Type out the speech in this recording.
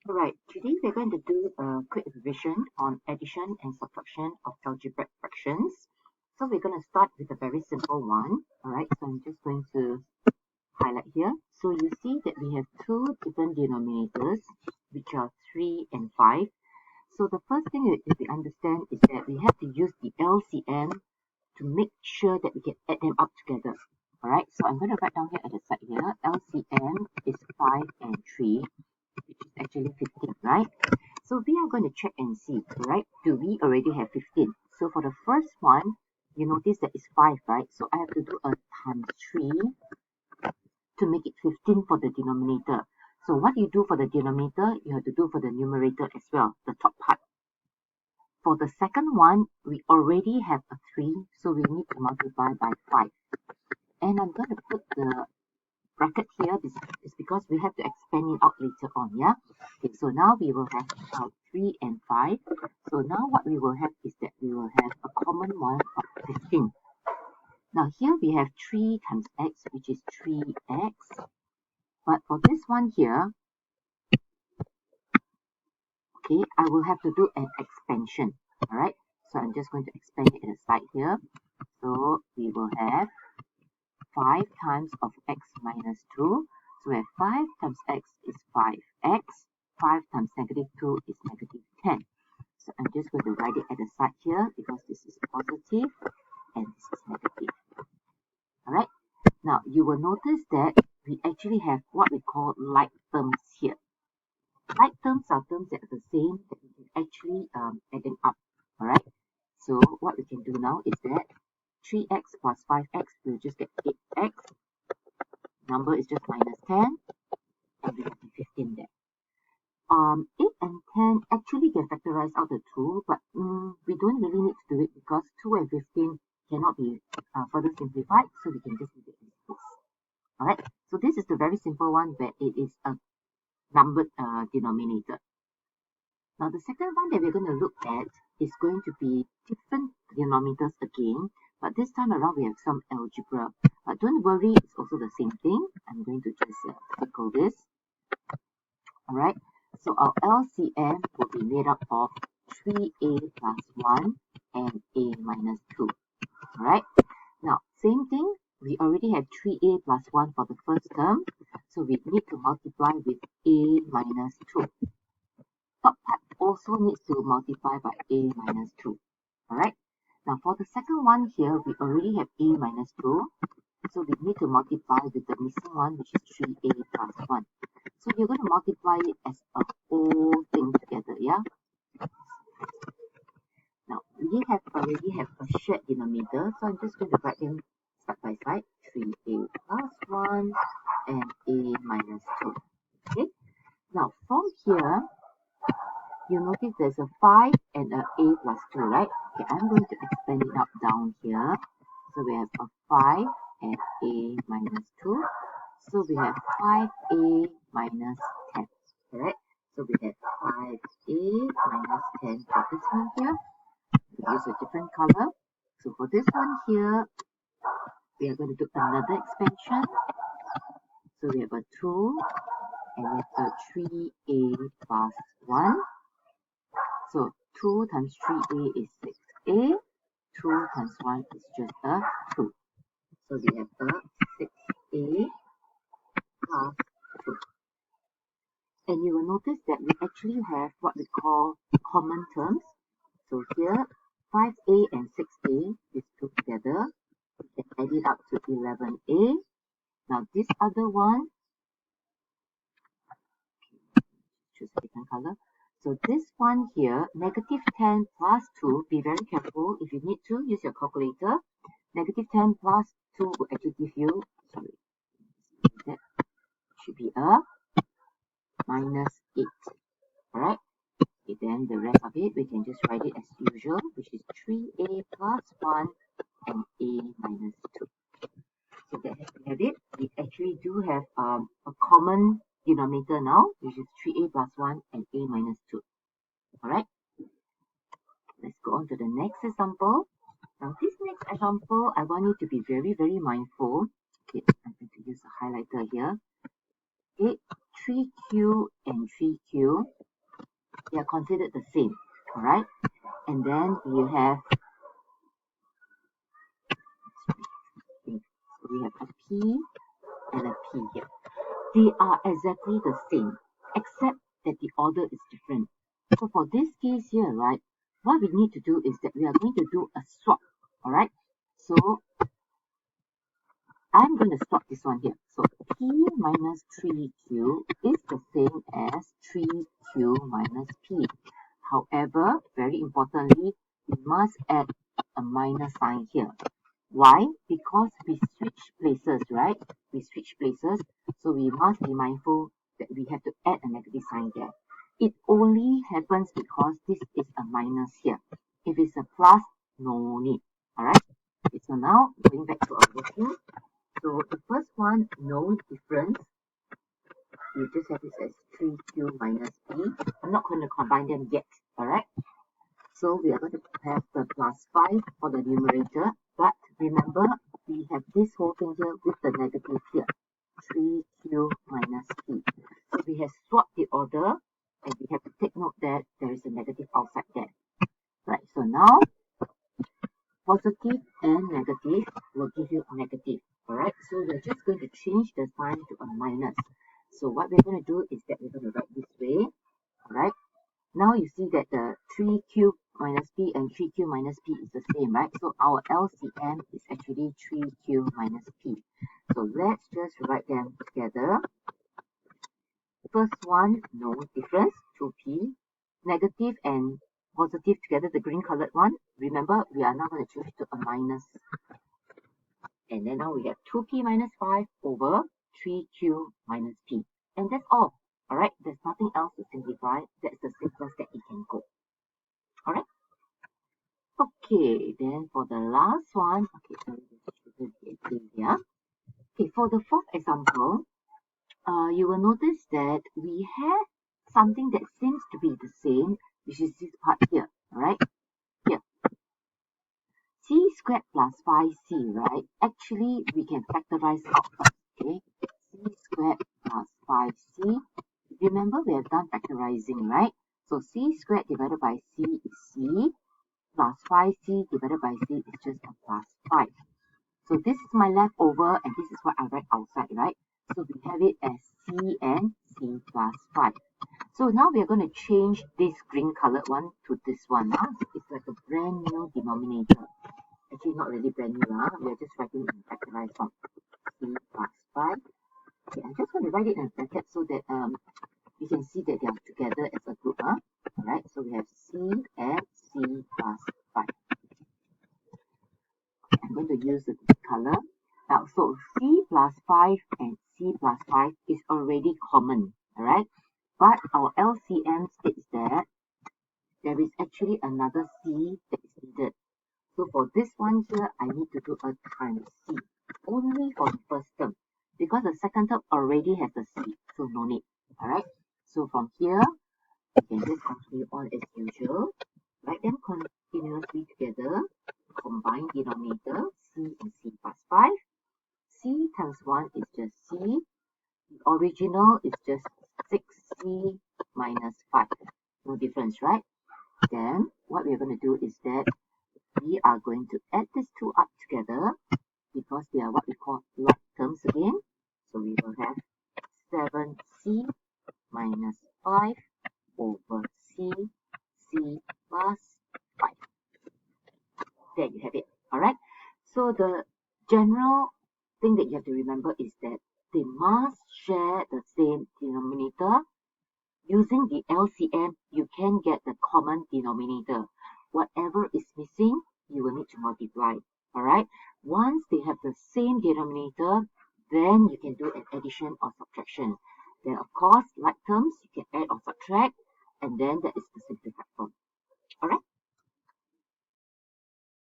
Alright, today we're going to do a quick revision on addition and subtraction of algebraic fractions. So we're going to start with a very simple one. Alright, so I'm just going to highlight here. So you see that we have two different denominators, which are 3 and 5. So the first thing that we understand is that we have to use the LCM to make sure that we can add them up together. Alright, so I'm going to write down here at the side here, LCM is 5 and 3. Which is actually 15, right? So we are going to check and see, right? Do we already have 15? So for the first one, you notice that it's 5, right? So I have to do a times 3 to make it 15 for the denominator. So what you do for the denominator, you have to do for the numerator as well, the top part. For the second one, we already have a 3, so we need to multiply by 5. And I'm going to put the bracket here is because we have to expand it out later on, yeah? Okay, so now we will have 3 and 5. So now what we will have is that we will have a common one of 15. Now here we have 3 times x, which is 3x. But for this one here, okay, I will have to do an expansion, alright? So I'm just going to expand it at the side here. So we will have 5 times of x minus 2. So we have 5 times x is 5x. 5 times negative 2 is negative 10. So I'm just going to write it at the side here because this is positive and this is negative. Alright. Now you will notice that we actually have what we call like terms here. Like terms are terms that are the same that we can actually add them up. Alright. So what we can do now is that 3x plus 5x, we'll just get 8x. Number is just minus 10. And we have 15 there. 8 and 10 actually can factorize out the 2, but we don't really need to do it because 2 and 15 cannot be further simplified, so we can just leave it as this. Alright, so this is the very simple one where it is a numbered denominator. Now the second one that we're going to look at is going to be different denominators again. But this time around, we have some algebra. But don't worry, it's also the same thing. I'm going to just circle this. Alright, so our LCM will be made up of 3a plus 1 and a minus 2. Alright, now same thing. We already have 3a plus 1 for the first term. So we need to multiply with a minus 2. Top part also needs to multiply by a minus 2. Alright. Now for the second one here, we already have a minus 2. So we need to multiply with the missing one, which is 3a plus 1. So you're going to multiply it as a whole thing together, yeah? Now we have already have a shared denominator, so I'm just going to write them side by side. 3a plus 1 and a minus 2. Okay? Now from here, you notice there's a 5 and a plus 2, right? Okay, I'm going to expand it up down here. So we have a 5 and a minus 2. So we have 5a minus 10, correct? So we have 5a minus 10 for this one here. We use a different color. So for this one here, we are going to do another expansion. So we have a 2 and we have a 3a plus 1. So 2 times 3a is 6a. 2 times 1 is just a 2. So we have a 6a plus 2. And you will notice that we actually have what we call common terms. So here, 5a and 6a is put together. We can add it up to 11a. Now this other one, choose a different color. So this one here, negative 10 plus 2, be very careful. If you need to, use your calculator. Negative 10 plus 2 will actually give you, that should be a minus 8. Alright? Okay, then the rest of it, we can just write it as usual, which is 3a plus 1 and a minus 2. So that we have it. We actually do have a common denominator now, which is 3a plus 1 and a minus 2. Alright, let's go on to the next example. Now this next example, I want you to be very, very mindful. Okay, I'm going to use a highlighter here. Okay, 3q and 3q. considered the same. Alright? And then you have, so we have a P and a P here. They are exactly the same, except that the order is different. So for this case here, right, what we need to do is that we are going to do a swap. Alright? So I'm going to swap this one here. So P minus 3Q is the same as 3Q minus P. However, very importantly, we must add a minus sign here. Why? Because we switch places, right? We switch places, so we must be mindful that we have to add a negative sign there. It only happens because this is a minus here. If it's a plus, no need. Alright? Okay, so now going back to our working. So the first one, no difference. You just have this as 3Q minus P. I'm not going to combine them yet. Alright? So we are going to have the plus 5 for the numerator. But remember, we have this whole thing here with the negative here. 3Q minus P. So we have swapped the order. And we have to take note that there is a negative outside there. Right, so now, positive and negative will give you negative. Alright, so we're just going to change the sign to a minus. So what we're going to do is that we're going to write this way. Alright, now you see that the 3Q minus P and 3Q minus P is the same, right? So our LCM is actually 3Q minus P. So let's just write them together. First one, no difference, 2P. Negative and positive together, the green colored one. Remember, we are now going to change to a minus. And then now we have 2P minus 5 over 3Q minus P. And that's all. Alright, there's nothing else to simplify. That's the simplest that it can go. Alright? Okay, then for the last one, okay, so here. Okay, for the fourth example, you will notice that we have something that seems to be the same, which is this part here, alright? Here. C squared plus 5C, right? Actually, we can factorize out first, okay? C squared plus 5C. Remember, we have done factorizing, right? So C squared divided by C is C, plus 5C divided by C is just a plus 5. So this is my leftover, and this is what I write outside, right? So we have it as C and C plus 5. So now we are going to change this green colored one to this one. It's like a brand new denominator. Actually, not really brand new. We are just writing in factorized form. C plus 5. Okay, I'm just going to write it in brackets so that you can see that they are together as a group. Alright, so we have C and C plus 5. Okay, I'm going to use the color. Now, so C plus 5 and C plus 5 is already common. Alright, but our LCM states that there is actually another C that is needed. So for this one here, I need to do a times C. Only for the first term. Because the second term already has a C. So no need. Alright. So from here, we can just continue on as usual. Write them continuously together. Combine denominator. C and C plus 5. C times 1 is just C. The original is just 6C minus 5. No difference, right? Then what we're going to do is that we are going to add these two up together because they are what we call like terms again. So we will have 7C minus 5 over C plus 5. There you have it. Alright. So the general thing that you have to remember is that they must share the same denominator. Using the LCM, you can get the common denominator. Whatever is missing, you will need to multiply. Alright? Once they have the same denominator, then you can do an addition or subtraction. Then, of course, like terms, you can add or subtract, and then that is the simplified form. Alright?